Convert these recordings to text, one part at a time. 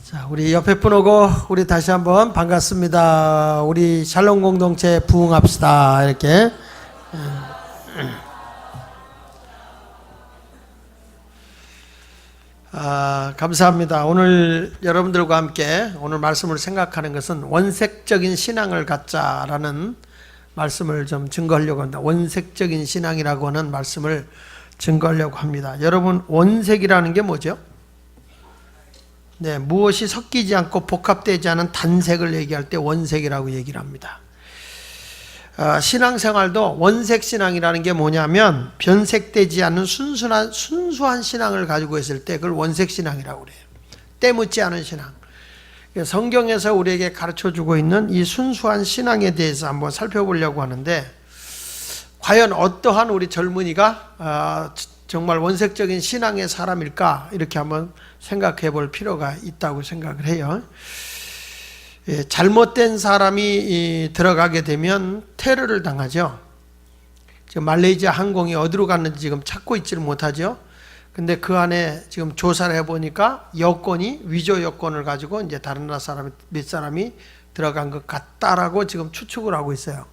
자, 우리 옆에 분 오고 우리 다시 한번 반갑습니다. 우리 샬롬 공동체 부흥합시다. 이렇게. 감사합니다. 오늘 여러분들과 함께 오늘 말씀을 생각하는 것은 원색적인 신앙을 갖자라는 말씀을 좀 증거하려고 합니다. 원색적인 신앙이라고 하는 말씀을 증거하려고 합니다. 여러분, 원색이라는 게 뭐죠? 네, 무엇이 섞이지 않고 복합되지 않은 단색을 얘기할 때 원색이라고 얘기를 합니다. 신앙생활도 원색 신앙이라는 게 뭐냐면 변색되지 않은 순수한 신앙을 가지고 있을 때 그걸 원색 신앙이라고 그래요. 때묻지 않은 신앙. 성경에서 우리에게 가르쳐주고 있는 이 순수한 신앙에 대해서 한번 살펴보려고 하는데, 과연 어떠한 우리 젊은이가 정말 원색적인 신앙의 사람일까, 이렇게 한번 생각해 볼 필요가 있다고 생각을 해요. 잘못된 사람이 들어가게 되면 테러를 당하죠. 지금 말레이시아 항공이 어디로 갔는지 지금 찾고 있지를 못하죠. 근데 그 안에 지금 조사를 해보니까 여권이 위조 여권을 가지고 이제 다른 나라 사람이 몇 사람이 들어간 것 같다라고 지금 추측을 하고 있어요.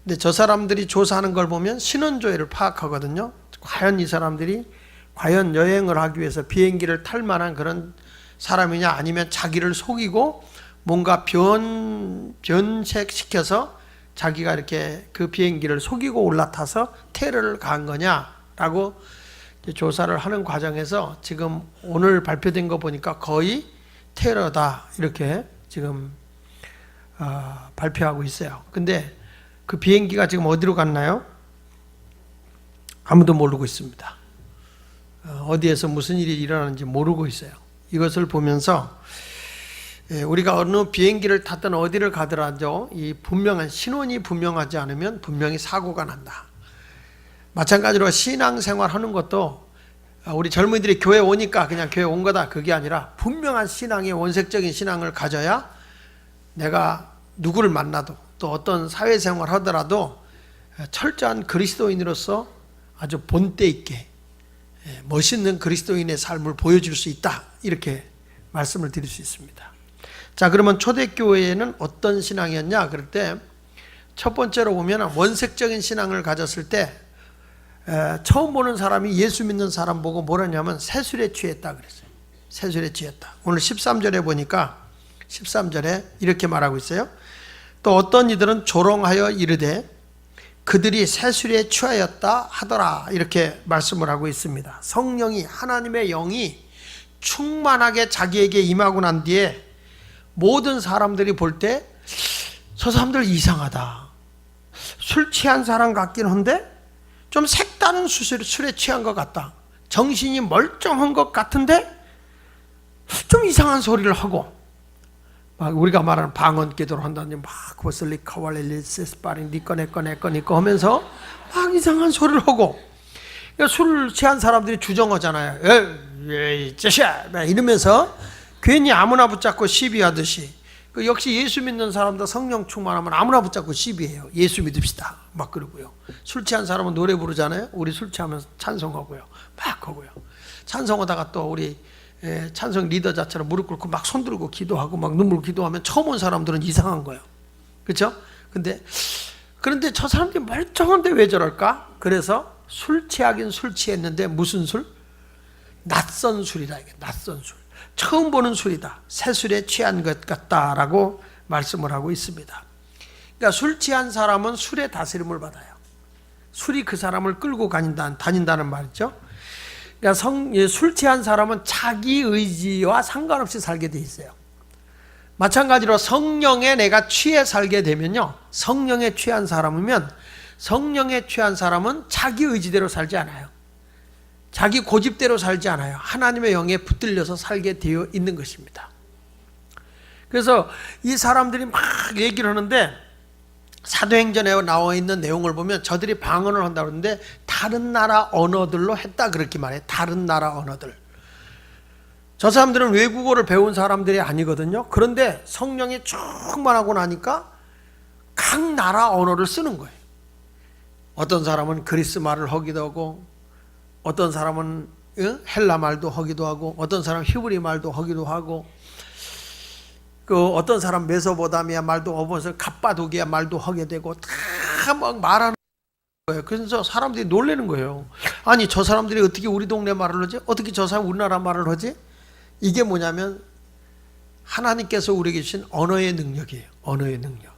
근데 저 사람들이 조사하는 걸 보면 신원조회를 파악하거든요. 과연 이 사람들이 과연 여행을 하기 위해서 비행기를 탈 만한 그런 사람이냐, 아니면 자기를 속이고 뭔가 변색시켜서 자기가 이렇게 그 비행기를 속이고 올라타서 테러를 가한 거냐라고 조사를 하는 과정에서 지금 오늘 발표된 거 보니까 거의 테러다, 이렇게 지금 발표하고 있어요. 근데 그 비행기가 지금 어디로 갔나요? 아무도 모르고 있습니다. 어디에서 무슨 일이 일어나는지 모르고 있어요. 이것을 보면서 우리가 어느 비행기를 탔든 어디를 가더라도 이 분명한 신원이 분명하지 않으면 분명히 사고가 난다. 마찬가지로 신앙생활 하는 것도 우리 젊은이들이 교회 오니까 그냥 교회 온 거다, 그게 아니라 분명한 신앙의 원색적인 신앙을 가져야 내가 누구를 만나도 또 어떤 사회생활 하더라도 철저한 그리스도인으로서 아주 본때 있게 멋있는 그리스도인의 삶을 보여줄 수 있다, 이렇게 말씀을 드릴 수 있습니다. 자, 그러면 초대교회에는 어떤 신앙이었냐? 그럴 때 첫 번째로 보면 원색적인 신앙을 가졌을 때 처음 보는 사람이 예수 믿는 사람 보고 뭐라냐면 새술에 취했다 그랬어요. 새술에 취했다. 오늘 13절에 보니까 13절에 이렇게 말하고 있어요. 또 어떤 이들은 조롱하여 이르되 그들이 새술에 취하였다 하더라, 이렇게 말씀을 하고 있습니다. 성령이, 하나님의 영이 충만하게 자기에게 임하고 난 뒤에 모든 사람들이 볼 때 저 사람들 이상하다, 술 취한 사람 같긴 한데 좀 색다른 술에 취한 것 같다, 정신이 멀쩡한 것 같은데 좀 이상한 소리를 하고, 막 우리가 말하는 방언 기도를 한다니 막 코슬리 카왈렐리 세스파린 니꺼 내꺼 내꺼 니꺼 하면서 막 이상한 소리를 하고, 그러니까 술 취한 사람들이 주정하잖아요. 에이 짜샤 이러면서 괜히 아무나 붙잡고 시비하듯이, 그 역시 예수 믿는 사람도 성령 충만하면 아무나 붙잡고 시비해요. 예수 믿읍시다 막 그러고요. 술 취한 사람은 노래 부르잖아요. 우리 술 취하면 찬송하고요, 막 하고요. 찬송하다가 또 우리 찬송 리더자처럼 무릎 꿇고 막 손 들고 기도하고 막 눈물 기도하면 처음 온 사람들은 이상한 거예요. 그렇죠? 그런데 저 사람들이 멀쩡한데 왜 저럴까? 그래서 술 취하긴 술 취했는데 무슨 술? 낯선 술이다. 이게 낯선 술. 처음 보는 술이다. 새 술에 취한 것 같다라고 말씀을 하고 있습니다. 그러니까 술 취한 사람은 술의 다스림을 받아요. 술이 그 사람을 끌고 다닌다는 말이죠. 그러니까 술 취한 사람은 자기 의지와 상관없이 살게 돼 있어요. 마찬가지로 성령에 내가 취해 살게 되면요, 성령에 취한 사람은 자기 의지대로 살지 않아요. 자기 고집대로 살지 않아요. 하나님의 영에 붙들려서 살게 되어 있는 것입니다. 그래서 이 사람들이 막 얘기를 하는데, 사도행전에 나와 있는 내용을 보면 저들이 방언을 한다고 그러는데 다른 나라 언어들로 했다, 그렇게 말해요. 다른 나라 언어들. 저 사람들은 외국어를 배운 사람들이 아니거든요. 그런데 성령이 충만하고 나니까 각 나라 언어를 쓰는 거예요. 어떤 사람은 그리스 말을 하기도 하고, 어떤 사람은 헬라 말도 하기도 하고, 어떤 사람은 히브리 말도 하기도 하고, 그 어떤 사람 메소보다미아 말도 어버서 갑바도기아 말도 하게 되고 다 막 말하는 거예요. 그래서 사람들이 놀라는 거예요. 아니 저 사람들이 어떻게 우리 동네 말을 하지? 어떻게 저 사람 우리나라 말을 하지? 이게 뭐냐면 하나님께서 우리에게 주신 언어의 능력이에요. 언어의 능력.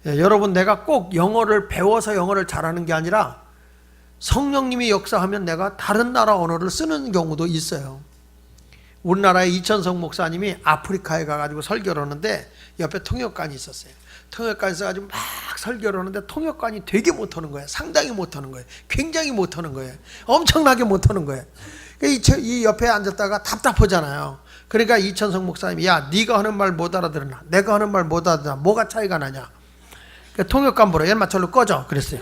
여러분 내가 꼭 영어를 배워서 영어를 잘하는 게 아니라 성령님이 역사하면 내가 다른 나라 언어를 쓰는 경우도 있어요. 우리나라의 이천성 목사님이 아프리카에 가가지고 설교를 하는데 옆에 통역관이 있었어요. 통역관이 있어가지고 막 설교를 하는데 통역관이 되게 못하는 거예요. 상당히 못하는 거예요. 굉장히 못하는 거예요. 엄청나게 못하는 거예요. 이 옆에 앉았다가 답답하잖아요. 그러니까 이천성 목사님이 야 네가 하는 말 못 알아들으나 내가 하는 말 못 알아들으나 뭐가 차이가 나냐. 그러니까 통역관 보러 얘만 절로 꺼져 그랬어요.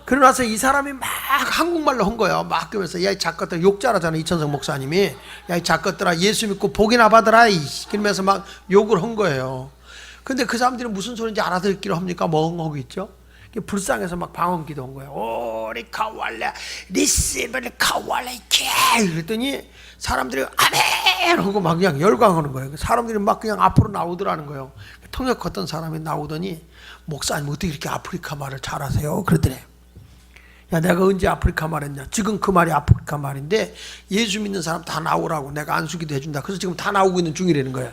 그러고 나서 이 사람이 막 한국말로 한 거예요. 막 그러면서 야 이 작것들 욕 잘하잖아 이천성 목사님이. 야 이 작것들아 예수 믿고 복이나 받으라 이러면서 막 욕을 한 거예요. 근데 그 사람들이 무슨 소리인지 알아듣기로 합니까? 멍하고 있죠. 불쌍해서 막 방언 기도한 거예요. 오리 카왈레 리시벨 카왈레 케 그랬더니 사람들이 아멘 하고 막 그냥 열광하는 거예요. 사람들이 막 그냥 앞으로 나오더라는 거예요. 통역했던 사람이 나오더니 목사님 어떻게 이렇게 아프리카 말을 잘하세요? 그러더래. 야 내가 언제 아프리카 말했냐? 지금 그 말이 아프리카 말인데 예수 믿는 사람 다 나오라고 내가 안수기도 해준다. 그래서 지금 다 나오고 있는 중이라는 거예요.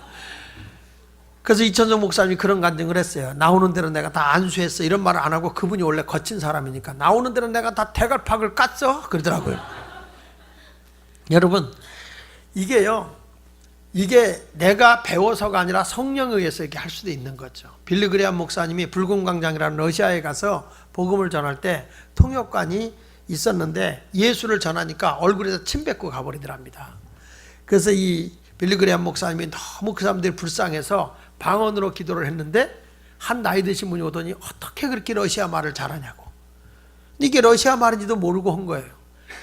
그래서 이천성 목사님이 그런 간증을 했어요. 나오는 대로 내가 다 안수했어. 이런 말을 안 하고 그분이 원래 거친 사람이니까 나오는 대로 내가 다 대갈팍을 깠어. 그러더라고요. 여러분 이게요. 이게 내가 배워서가 아니라 성령에 의해서 이렇게 할 수도 있는 거죠. 빌리그레암 목사님이 붉은 광장이라는 러시아에 가서 복음을 전할 때 통역관이 있었는데 예수를 전하니까 얼굴에서 침 뱉고 가버리더랍니다. 그래서 이 빌리그레암 목사님이 너무 그 사람들이 불쌍해서 방언으로 기도를 했는데 한 나이 드신 분이 오더니 어떻게 그렇게 러시아 말을 잘하냐고. 이게 러시아 말인지도 모르고 한 거예요.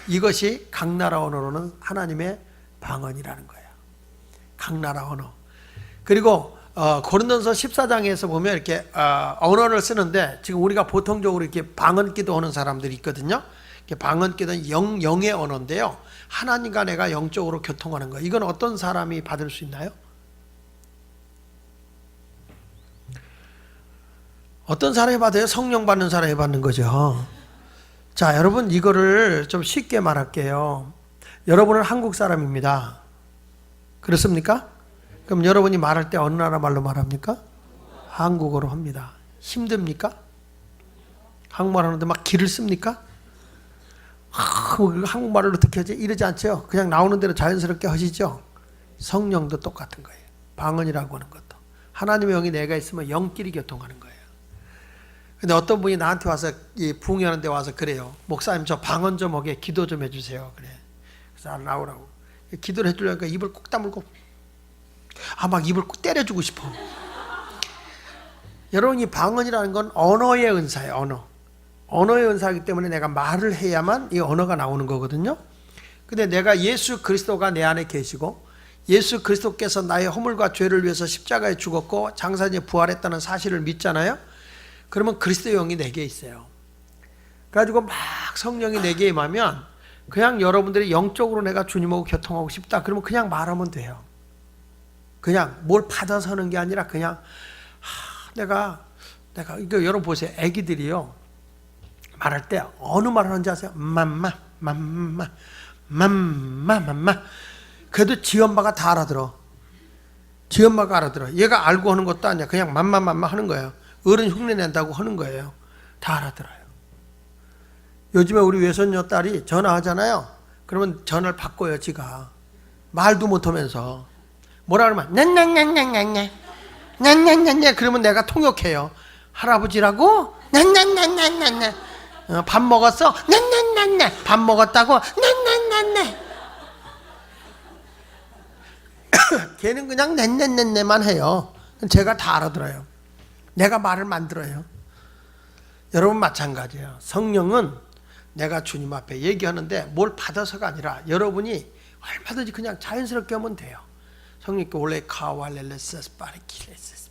이것이 각 나라 언어로는 하나님의 방언이라는 거예요. 각 나라 언어. 그리고 고린도서 14장에서 보면 이렇게 언어를 쓰는데 지금 우리가 보통적으로 이렇게 방언 기도하는 사람들이 있거든요. 방언 기도는 영의 언어인데요. 하나님과 내가 영적으로 교통하는 거. 이건 어떤 사람이 받을 수 있나요? 어떤 사람이 받아요? 성령 받는 사람이 받는 거죠. 자, 여러분 이거를 좀 쉽게 말할게요. 여러분은 한국 사람입니다. 그렇습니까? 그럼 여러분이 말할 때 어느 나라 말로 말합니까? 한국어로 합니다. 힘듭니까? 한국말 하는데 막 기를 씁니까? 한국말을 어떻게 하지? 이러지 않죠. 그냥 나오는 대로 자연스럽게 하시죠. 성령도 똑같은 거예요. 방언이라고 하는 것도. 하나님의 영이 내가 있으면 영끼리 교통하는 거예요. 근데 어떤 분이 나한테 와서 부흥하는 데 와서 그래요. 목사님 저 방언 좀 하게 기도 좀 해주세요. 그래. 그래서 나오라고. 기도를 해주려니까 입을 꼭 다물고 막 입을 꼭 때려주고 싶어. 여러분 이 방언이라는 건 언어의 은사예요. 언어의 은사이기 때문에 내가 말을 해야만 이 언어가 나오는 거거든요. 근데 내가 예수 그리스도가 내 안에 계시고 예수 그리스도께서 나의 허물과 죄를 위해서 십자가에 죽었고 장사지에 부활했다는 사실을 믿잖아요. 그러면 그리스도의 영이 내게 있어요. 그래가지고 막 성령이 내게 임하면 그냥 여러분들이 영적으로 내가 주님하고 교통하고 싶다. 그러면 그냥 말하면 돼요. 그냥 뭘 받아서 하는 게 아니라 그냥 내가 이거 여러분 보세요. 애기들이요. 말할 때 어느 말을 하는지 아세요? 맘마. 그래도 지 엄마가 다 알아들어. 지 엄마가 알아들어. 얘가 알고 하는 것도 아니야. 그냥 맘마 하는 거예요. 어른 흉내 낸다고 하는 거예요. 다 알아들어요. 요즘에 우리 외손녀 딸이 전화하잖아요. 그러면 전화를 바꿔요. 지가 말도 못하면서 뭐라 그러면 냐냐냐냐냐냐 그러면 내가 통역해요. 할아버지라고 냐냐냐냐냐냐 밥 먹었어? 냐냐냐냐 밥 먹었다고? 냐냐냐냐 걔는 그냥 냐냐냐냐만 해요. 제가 다 알아들어요. 내가 말을 만들어요. 여러분 마찬가지예요. 성령은 내가 주님 앞에 얘기하는데 뭘 받아서가 아니라 여러분이 얼마든지 그냥 자연스럽게 하면 돼요. 성령께 원래 카왈렐레스 파리킬레스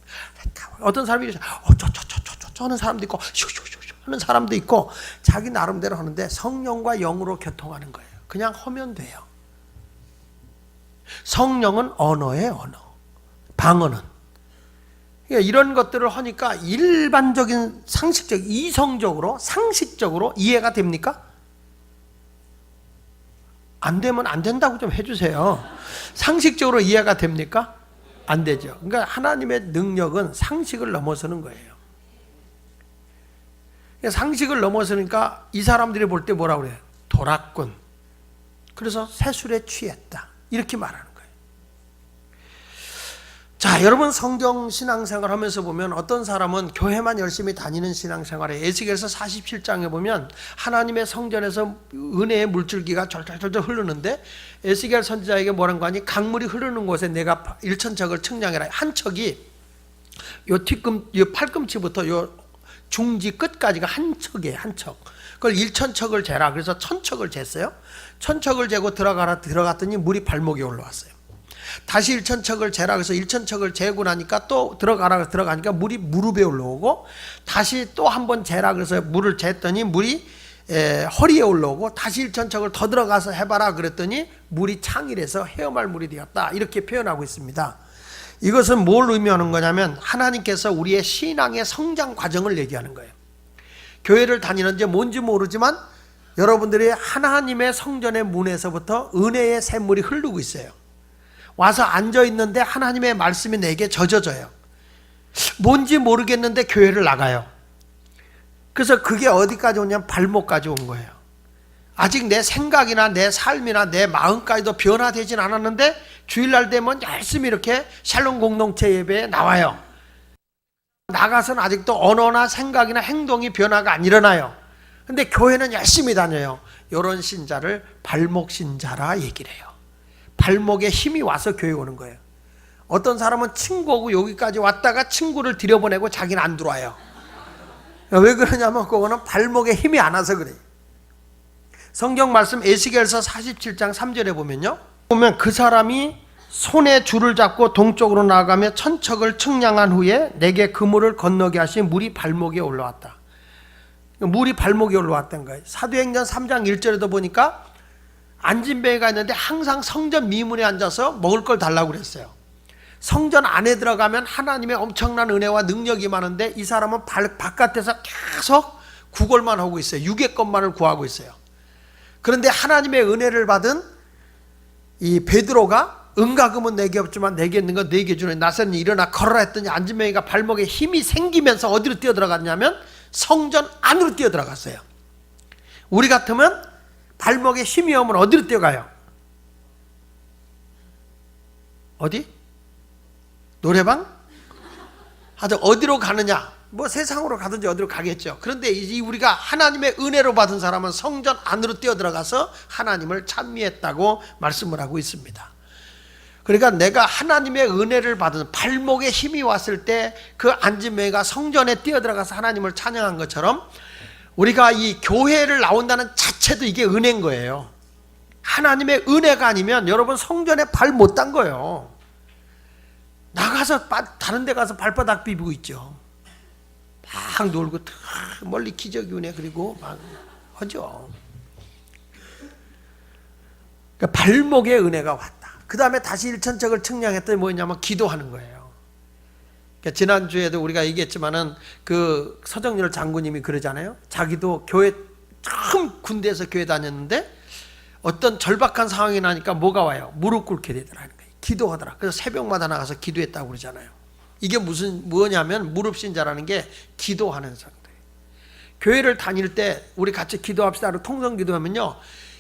어떤 사람이 저저저저저 하는 사람도 있고 쇼쇼쇼쇼 하는 사람도 있고 자기 나름대로 하는데 성령과 영으로 교통하는 거예요. 그냥 하면 돼요. 성령은 언어예요. 언어. 방언은. 그러니까 이런 것들을 하니까 일반적인 상식적, 이성적으로, 상식적으로 이해가 됩니까? 안 되면 안 된다고 좀 해주세요. 상식적으로 이해가 됩니까? 안 되죠. 그러니까 하나님의 능력은 상식을 넘어서는 거예요. 상식을 넘어서니까 이 사람들이 볼 때 뭐라고 그래요? 돌았군. 그래서 세술에 취했다. 이렇게 말하는 거예요. 자, 여러분 성경 신앙생활 하면서 보면 어떤 사람은 교회만 열심히 다니는 신앙생활에 에스겔서 47장에 보면 하나님의 성전에서 은혜의 물줄기가 절절절절 흐르는데 에스겔 선지자에게 뭐라는 거 아니? 강물이 흐르는 곳에 내가 일천척을 측량해라. 한 척이 요 팔꿈치부터 요 중지 끝까지가 한 척이에요. 한 척. 그걸 1천척을 재라. 그래서 1,000척을 쟀어요. 1,000척을 재고 들어갔더니 물이 발목에 올라왔어요. 다시 1,000척을 재라. 그래서 1,000척을 재고 나니까 또 들어가니까 물이 무릎에 올라오고, 다시 또 한 번 재라. 그래서 물을 쟀더니 물이 허리에 올라오고, 다시 1,000척을 더 들어가서 해봐라. 그랬더니 물이 창일해서 헤어말 물이 되었다. 이렇게 표현하고 있습니다. 이것은 뭘 의미하는 거냐면 하나님께서 우리의 신앙의 성장 과정을 얘기하는 거예요. 교회를 다니는지 뭔지 모르지만 여러분들이 하나님의 성전의 문에서부터 은혜의 샘물이 흐르고 있어요. 와서 앉아있는데 하나님의 말씀이 내게 젖어져요. 뭔지 모르겠는데 교회를 나가요. 그래서 그게 어디까지 오냐면 발목까지 온 거예요. 아직 내 생각이나 내 삶이나 내 마음까지도 변화되진 않았는데 주일날 되면 열심히 이렇게 샬롬 공동체 예배에 나와요. 나가서는 아직도 언어나 생각이나 행동이 변화가 안 일어나요. 근데 교회는 열심히 다녀요. 이런 신자를 발목 신자라 얘기를 해요. 발목에 힘이 와서 교회 오는 거예요. 어떤 사람은 친구하고 여기까지 왔다가 친구를 들여보내고 자기는 안 들어와요. 왜 그러냐면 그거는 발목에 힘이 안 와서 그래요. 성경 말씀 에스겔서 47장 3절에 보면 그 사람이 손에 줄을 잡고 동쪽으로 나아가며 1,000척을 측량한 후에 내게 그물을 건너게 하신 물이 발목에 올라왔다. 물이 발목에 올라왔던 거예요. 사도행전 3장 1절에도 보니까 안진뱅이가 있는데 항상 성전 미문에 앉아서 먹을 걸 달라고 그랬어요. 성전 안에 들어가면 하나님의 엄청난 은혜와 능력이 많은데 이 사람은 바깥에서 계속 구걸만 하고 있어요. 육의 것만을 구하고 있어요. 그런데 하나님의 은혜를 받은 이 베드로가 은과금은 내게 없지만 내게 있는 건 내게 주는 나사렛니 일어나 걸어라 했더니 안진뱅이가 발목에 힘이 생기면서 어디로 뛰어들어갔냐면 성전 안으로 뛰어들어갔어요. 우리 같으면 발목에 힘이 오면 어디로 뛰어가요? 어디? 노래방? 하여튼 어디로 가느냐? 뭐 세상으로 가든지 어디로 가겠죠. 그런데 우리가 하나님의 은혜로 받은 사람은 성전 안으로 뛰어들어가서 하나님을 찬미했다고 말씀을 하고 있습니다. 그러니까 내가 하나님의 은혜를 받은 발목에 힘이 왔을 때 그 안진뱅이가 성전에 뛰어들어가서 하나님을 찬양한 것처럼 우리가 이 교회를 나온다는 자체도 이게 은혜인 거예요. 하나님의 은혜가 아니면 여러분 성전에 발 못 단 거예요. 나가서 다른 데 가서 발바닥 비비고 있죠. 막 놀고 멀리 기적이 오네 그리고 막 하죠. 그러니까 발목에 은혜가 왔다. 그 다음에 다시 1,000척을 측량했더니 뭐냐면 기도하는 거예요. 그러니까 지난주에도 우리가 얘기했지만은 그 서정열 장군님이 그러잖아요. 자기도 교회 처음 군대에서 교회 다녔는데 어떤 절박한 상황이 나니까 뭐가 와요? 무릎 꿇게 되더라는 거예요. 기도하더라. 그래서 새벽마다 나가서 기도했다고 그러잖아요. 이게 뭐냐면 무릎 신자라는 게 기도하는 상태예요. 교회를 다닐 때 우리 같이 기도합시다. 통성 기도하면요.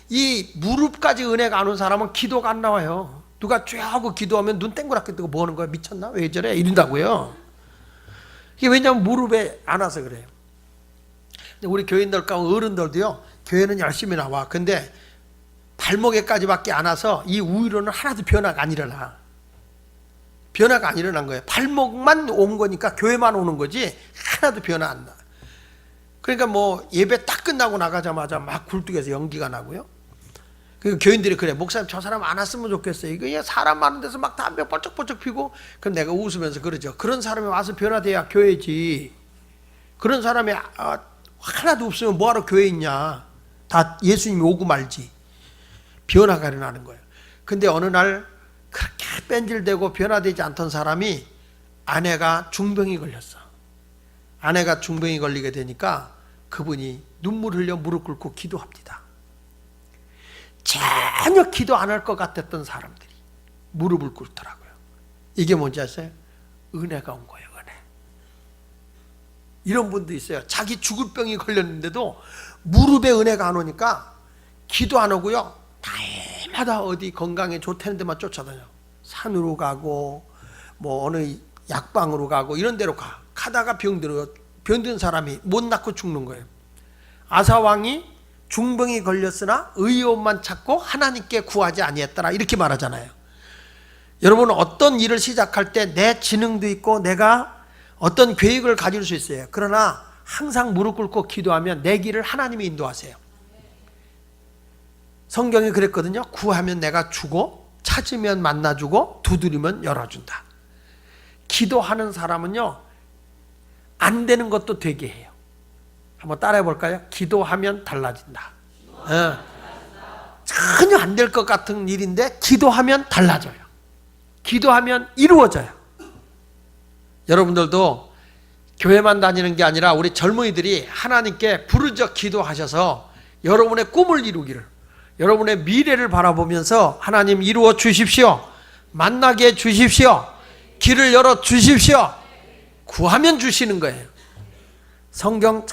이 무릎까지 은혜가 안 온 사람은 기도가 안 나와요. 누가 쫙하고 기도하면 눈 땡그랗게 뜨고 뭐 하는 거야? 미쳤나? 왜 저래? 이런다고요. 이게 왜냐하면 무릎에 안 와서 그래요. 근데 우리 교인들 가운데 어른들도요. 교회는 열심히 나와. 근데 발목에까지밖에 안 와서 이 우위로는 하나도 변화가 안 일어나. 변화가 안 일어난 거예요. 발목만 온 거니까 교회만 오는 거지 하나도 변화 안 나. 그러니까 뭐 예배 딱 끝나고 나가자마자 막 굴뚝에서 연기가 나고요. 그 교인들이 그래. 목사님 저 사람 안 왔으면 좋겠어요. 이거 사람 많은 데서 막 담배 뻘쩍뻘쩍 피고. 그럼 내가 웃으면서 그러죠. 그런 사람이 와서 변화돼야 교회지. 그런 사람이 하나도 없으면 뭐하러 교회에 있냐. 다 예수님이 오고 말지. 변화가 일어나는 거예요. 근데 어느 날 그렇게 뺀질되고 변화되지 않던 사람이 아내가 중병이 걸렸어. 아내가 중병이 걸리게 되니까 그분이 눈물 흘려 무릎 꿇고 기도합니다. 전혀 기도 안 할 것 같았던 사람들이 무릎을 꿇더라고요. 이게 뭔지 아세요? 은혜가 온 거예요. 은혜. 이런 분도 있어요. 자기 죽을 병이 걸렸는데도 무릎에 은혜가 안 오니까 기도 안 하고요, 날마다 어디 건강에 좋다는 데만 쫓아다녀. 산으로 가고 뭐 어느 약방으로 가고 이런 데로 가다가 병든 사람이 못 낳고 죽는 거예요. 아사왕이 중병이 걸렸으나 의로움만 찾고 하나님께 구하지 아니했더라, 이렇게 말하잖아요. 여러분은 어떤 일을 시작할 때 내 지능도 있고 내가 어떤 계획을 가질 수 있어요. 그러나 항상 무릎 꿇고 기도하면 내 길을 하나님이 인도하세요. 성경이 그랬거든요. 구하면 내가 주고, 찾으면 만나주고, 두드리면 열어준다. 기도하는 사람은요, 안 되는 것도 되게 해요. 한번 따라해 볼까요? 기도하면 달라진다. 전혀 안 될 것 같은 일인데 기도하면 달라져요. 기도하면 이루어져요. 여러분들도 교회만 다니는 게 아니라 우리 젊은이들이 하나님께 부르짖어 기도하셔서 여러분의 꿈을 이루기를, 여러분의 미래를 바라보면서 하나님 이루어 주십시오, 만나게 해 주십시오, 길을 열어 주십시오, 구하면 주시는 거예요. 성경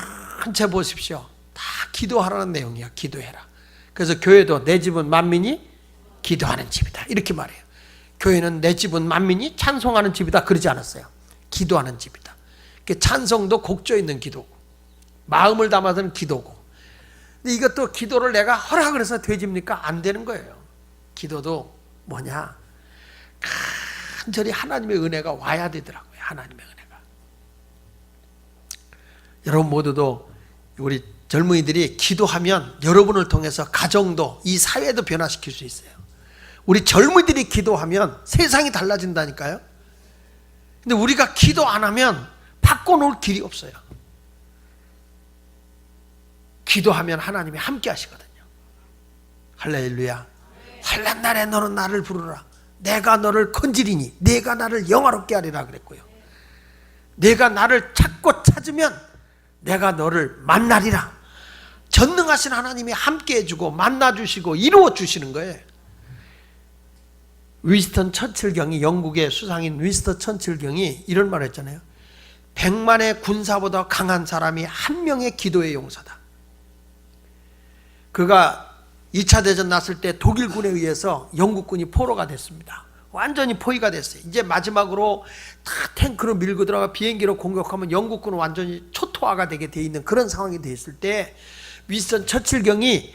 전체 보십시오. 다 기도하라는 내용이야. 기도해라. 그래서 교회도 내 집은 만민이 기도하는 집이다, 이렇게 말해요. 교회는 내 집은 만민이 찬송하는 집이다, 그러지 않았어요. 기도하는 집이다. 찬송도 곡조 있는 기도고, 마음을 담아서는 기도고. 근데 이것도 기도를 내가 허락을 해서 되집니까? 안 되는 거예요. 기도도 뭐냐, 간절히 하나님의 은혜가 와야 되더라고요. 하나님의 은혜가. 여러분 모두도, 우리 젊은이들이 기도하면 여러분을 통해서 가정도, 이 사회도 변화시킬 수 있어요. 우리 젊은이들이 기도하면 세상이 달라진다니까요. 근데 우리가 기도 안 하면 바꿔놓을 길이 없어요. 기도하면 하나님이 함께 하시거든요. 할렐루야. 환난 날에 너는 나를 부르라. 내가 너를 건지리니 내가 나를 영화롭게 하리라 그랬고요. 내가 나를 찾고 찾으면 내가 너를 만나리라. 전능하신 하나님이 함께 해주고 만나주시고 이루어주시는 거예요. 윈스턴 처칠 경이, 영국의 수상인 윈스턴 처칠 경이 이런 말을 했잖아요. 100만의 군사보다 강한 사람이 한 명의 기도의 용사다. 그가 2차 대전 났을 때 독일군에 의해서 영국군이 포로가 됐습니다. 완전히 포위가 됐어요. 이제 마지막으로 다 탱크로 밀고 들어가 비행기로 공격하면 영국군은 완전히 초토화가 되게 돼 있는 그런 상황이 됐을 때 윈스턴 처칠 경이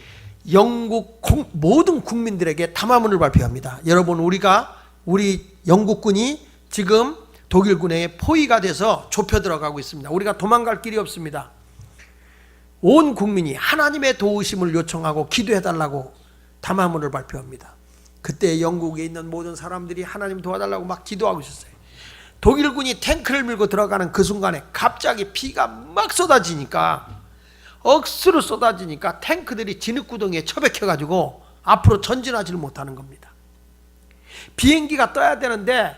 영국 모든 국민들에게 담화문을 발표합니다. 여러분, 우리 영국군이 지금 독일군에 포위가 돼서 좁혀 들어가고 있습니다. 우리가 도망갈 길이 없습니다. 온 국민이 하나님의 도우심을 요청하고 기도해달라고 담화문을 발표합니다. 그때 영국에 있는 모든 사람들이 하나님 도와달라고 막 기도하고 있었어요. 독일군이 탱크를 밀고 들어가는 그 순간에 갑자기 비가 막 쏟아지니까, 억수로 쏟아지니까 탱크들이 진흙구덩이에 처박혀가지고 앞으로 전진하지를 못하는 겁니다. 비행기가 떠야 되는데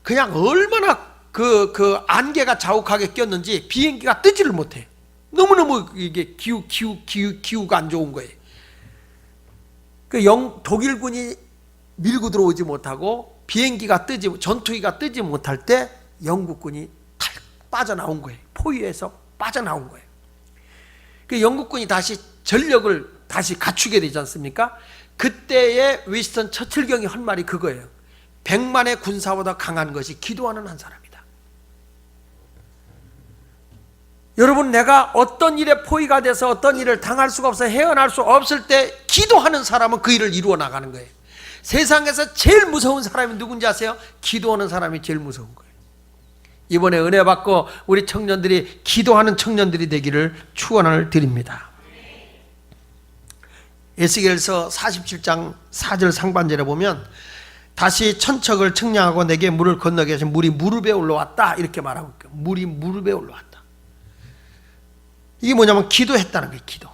그냥 얼마나 그 안개가 자욱하게 꼈는지 비행기가 뜨지를 못해. 너무너무 이게 기후가 안 좋은 거예요. 독일군이 밀고 들어오지 못하고 전투기가 뜨지 못할 때 영국군이 탁 빠져나온 거예요. 포위에서 빠져나온 거예요. 영국군이 다시 전력을 다시 갖추게 되지 않습니까? 그때의 윈스턴 처칠 경이 한 말이 그거예요. 100만의 군사보다 강한 것이 기도하는 한 사람이다. 여러분, 내가 어떤 일에 포위가 돼서 어떤 일을 당할 수가 없어 헤어날 수 없을 때 기도하는 사람은 그 일을 이루어 나가는 거예요. 세상에서 제일 무서운 사람이 누군지 아세요? 기도하는 사람이 제일 무서운 거예요. 이번에 은혜 받고 우리 청년들이 기도하는 청년들이 되기를 축원을 드립니다. 에스겔서 47장 4절 상반절에 보면 다시 천척을 측량하고 내게 물을 건너게 하신 물이 무릎에 올라왔다, 이렇게 말하고 있고요. 물이 무릎에 올라왔다. 이게 뭐냐면 기도했다는 거예요. 기도.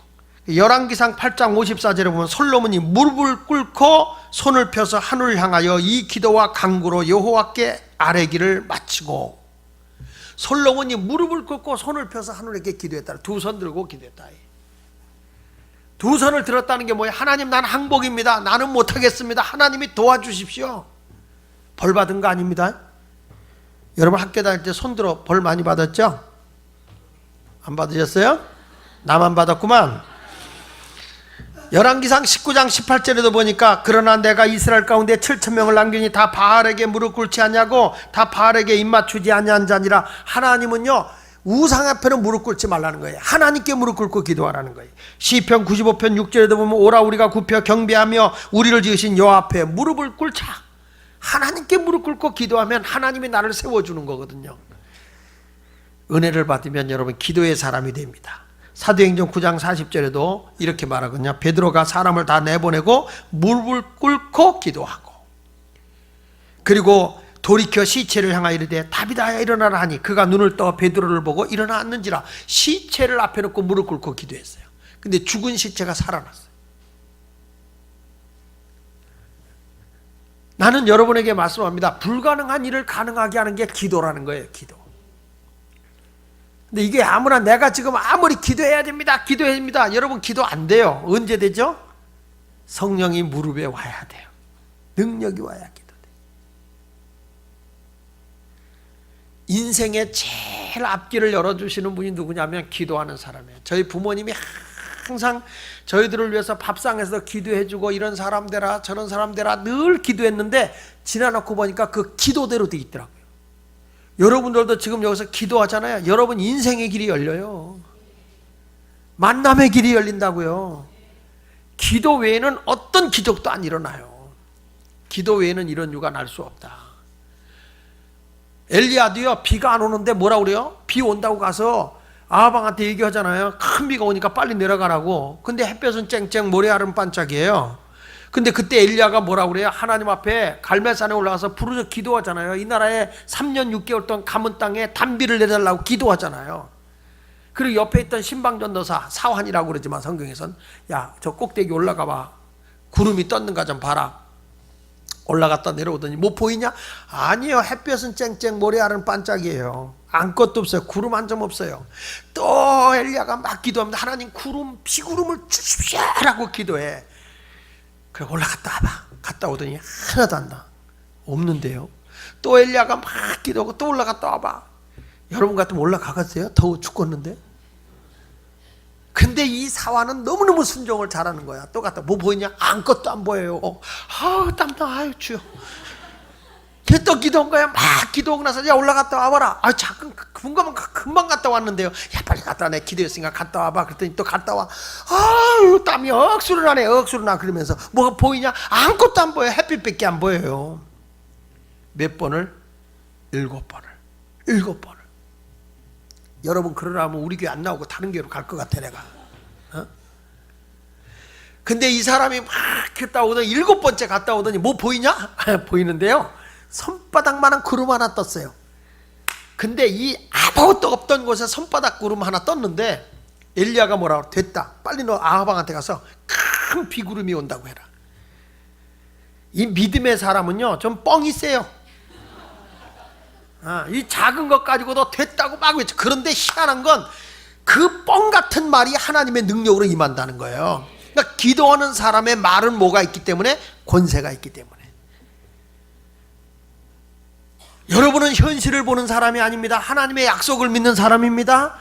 열왕기상 8장 54절에 보면 솔로몬이 무릎을 꿇고 손을 펴서 하늘을 향하여 이 기도와 간구로 여호와께 아뢰기를 마치고, 솔로몬이 무릎을 꿇고 손을 펴서 하늘에게 기도했다. 두 손 들고 기도했다. 두 손을 들었다는 게 뭐예요? 하나님, 나는 항복입니다. 나는 못하겠습니다. 하나님이 도와주십시오. 벌 받은 거 아닙니다. 여러분 학교 다닐 때 손 들어 벌 많이 받았죠? 안 받으셨어요? 나만 받았구만. 열왕기상 19장 18절에도 보니까 그러나 내가 이스라엘 가운데 7,000명을 남기니 다 바알에게 무릎 꿇지 않냐고, 다 바알에게 입맞추지 아니한 자니라. 하나님은요 우상 앞에는 무릎 꿇지 말라는 거예요. 하나님께 무릎 꿇고 기도하라는 거예요. 시편 95편 6절에도 보면 오라 우리가 굽혀 경배하며 우리를 지으신 여호와 앞에 무릎을 꿇자. 하나님께 무릎 꿇고 기도하면 하나님이 나를 세워주는 거거든요. 은혜를 받으면 여러분 기도의 사람이 됩니다. 사도행전 9장 40절에도 이렇게 말하거든요. 베드로가 사람을 다 내보내고 무릎을 꿇고 기도하고, 그리고 돌이켜 시체를 향하여 이르되 다비다야 일어나라 하니 그가 눈을 떠 베드로를 보고 일어나 앉는지라. 시체를 앞에 놓고 무릎 꿇고 기도했어요. 근데 죽은 시체가 살아났어요. 나는 여러분에게 말씀합니다. 불가능한 일을 가능하게 하는 게 기도라는 거예요. 기도. 근데 이게 아무나 내가 지금 아무리 기도해야 됩니다, 기도해야 됩니다. 여러분 기도 안 돼요. 언제 되죠? 성령이 무릎에 와야 돼요. 능력이 와야 기도돼요. 인생의 제일 앞길을 열어주시는 분이 누구냐면 기도하는 사람이에요. 저희 부모님이 항상 저희들을 위해서 밥상에서 기도해주고, 이런 사람 되라 저런 사람 되라 늘 기도했는데 지나놓고 보니까 그 기도대로 돼 있더라고요. 여러분들도 지금 여기서 기도하잖아요. 여러분 인생의 길이 열려요. 만남의 길이 열린다고요. 기도 외에는 어떤 기적도 안 일어나요. 기도 외에는 이런 유가 날 수 없다. 엘리야도요, 비가 안 오는데 뭐라 그래요? 비 온다고 가서 아하방한테 얘기하잖아요. 큰 비가 오니까 빨리 내려가라고. 근데 햇볕은 쨍쨍, 모래알은 반짝이에요. 근데 그때 엘리야가 뭐라 그래요? 하나님 앞에 갈멜산에 올라가서 부르짖어 기도하잖아요. 이 나라에 3년 6개월 동안 가문 땅에 단비를 내달라고 기도하잖아요. 그리고 옆에 있던 신방전도사, 사환이라고 그러지만 성경에선, 야, 저 꼭대기 올라가 봐. 구름이 떴는가 좀 봐라. 올라갔다 내려오더니 뭐 보이냐? 아니요, 햇볕은 쨍쨍, 모래알은 반짝이에요. 아무것도 없어요. 구름 한 점 없어요. 또 엘리야가 막 기도합니다. 하나님, 구름, 비구름을 주십시오 라고 기도해. 그래, 올라갔다 와봐. 갔다 오더니 하나도 안 나. 없는데요. 또 엘리야가 막 기도하고 또 올라갔다 와봐. 여러분 같으면 올라가겠어요? 더워 죽겠는데. 근데 이 사화는 너무너무 순종을 잘하는 거야. 또 갔다, 뭐 보이냐? 아무것도 안 보여요. 아우 땀나. 아유 주여. 걔 또 기도한 거야. 막 기도하고 나서, 야, 올라갔다 와봐라. 아, 잠깐 금방 갔다 왔는데요. 야, 빨리 갔다 와. 내 기도했으니까 갔다 와봐. 그랬더니 또 갔다 와. 아유, 땀이 억수로 나네, 억수로 나. 그러면서 뭐가 보이냐? 아무것도 안 보여. 햇빛밖에 안 보여요. 몇 번을? 7번을. 7번을. 여러분 그러라면 우리 교회 안 나오고 다른 교회로 갈 것 같아 내가. 근데 이 사람이 막 갔다 오더니 7번째 갔다 오더니 뭐 보이냐? 보이는데요, 손바닥만한 구름 하나 떴어요. 근데 이 아무것도 없던 곳에 손바닥 구름 하나 떴는데 엘리야가 뭐라고? 됐다, 빨리 너 아하방한테 가서 큰 비구름이 온다고 해라. 이 믿음의 사람은요 좀 뻥이 세요. 이 작은 것 가지고도 됐다고 막 외쳐. 그런데 희한한 건 그 뻥 같은 말이 하나님의 능력으로 임한다는 거예요. 그러니까 기도하는 사람의 말은 뭐가 있기 때문에? 권세가 있기 때문에. 여러분은 현실을 보는 사람이 아닙니다. 하나님의 약속을 믿는 사람입니다.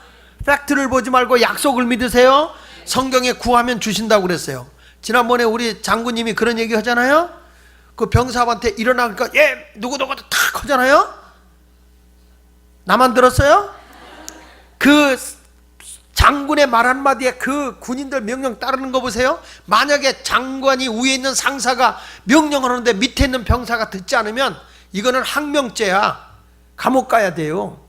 팩트를 보지 말고 약속을 믿으세요. 성경에 구하면 주신다고 그랬어요. 지난번에 우리 장군님이 그런 얘기 하잖아요. 그 병사한테 일어나니까 예 누구누구도 탁 하잖아요. 나만 들었어요? 그 장군의 말 한마디에 그 군인들 명령 따르는 거 보세요. 만약에 장관이 위에 있는 상사가 명령을 하는데 밑에 있는 병사가 듣지 않으면 이거는 항명죄야. 감옥 가야 돼요.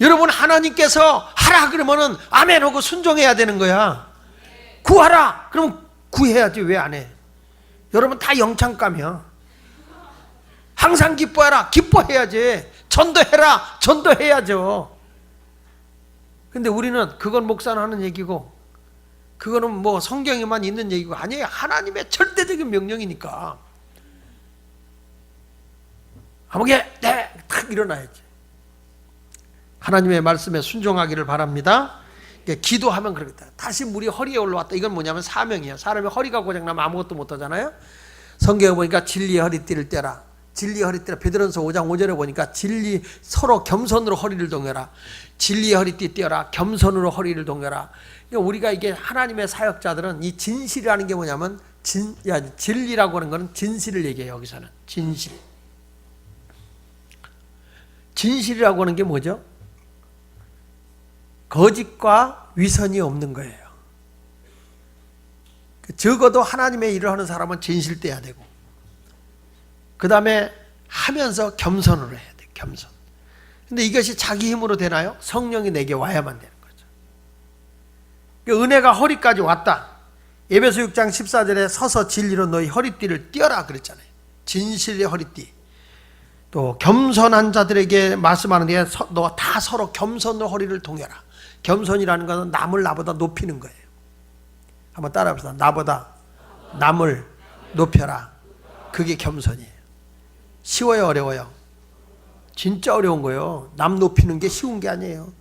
여러분, 하나님께서 하라 그러면은 아멘 하고 순종해야 되는 거야. 구하라 그러면 구해야지. 왜 안 해? 여러분 다 영창감이야. 항상 기뻐해라, 기뻐해야지. 전도해라, 전도해야죠. 근데 우리는 그건 목사는 하는 얘기고 그거는 뭐 성경에만 있는 얘기고 아니에요. 하나님의 절대적인 명령이니까. 아무개 네! 탁 일어나야지. 하나님의 말씀에 순종하기를 바랍니다. 기도하면 그러겠다. 다시 물이 허리에 올라왔다. 이건 뭐냐면 사명이에요. 사람이 허리가 고장나면 아무것도 못하잖아요. 성경에 보니까 진리의 허리띠를 떼라. 진리의 허리띠라. 베드로전서 5장 5절에 보니까 진리 서로 겸손으로 허리를 동여라. 진리의 허리띠 떼어라. 겸손으로 허리를 동여라. 그러니까 우리가 이게 하나님의 사역자들은 이 진실이라는 게 뭐냐면 진리라고 하는 거는 진실을 얘기해요. 여기서는 진실. 진실이라고 하는 게 뭐죠? 거짓과 위선이 없는 거예요. 적어도 하나님의 일을 하는 사람은 진실돼야 되고, 그 다음에 하면서 겸손으로 해야 돼. 겸손. 근데 이것이 자기 힘으로 되나요? 성령이 내게 와야만 되는 거죠. 그러니까 은혜가 허리까지 왔다. 에베소 6장 14절에 서서 진리로 너희 허리띠를 띄어라 그랬잖아요. 진실의 허리띠. 또 겸손한 자들에게 말씀하는 게 너 다 서로 겸손으로 허리를 동여라. 겸손이라는 것은 남을 나보다 높이는 거예요. 한번 따라합시다. 나보다 남을 높여라. 그게 겸손이에요. 쉬워요, 어려워요? 진짜 어려운 거예요. 남 높이는 게 쉬운 게 아니에요.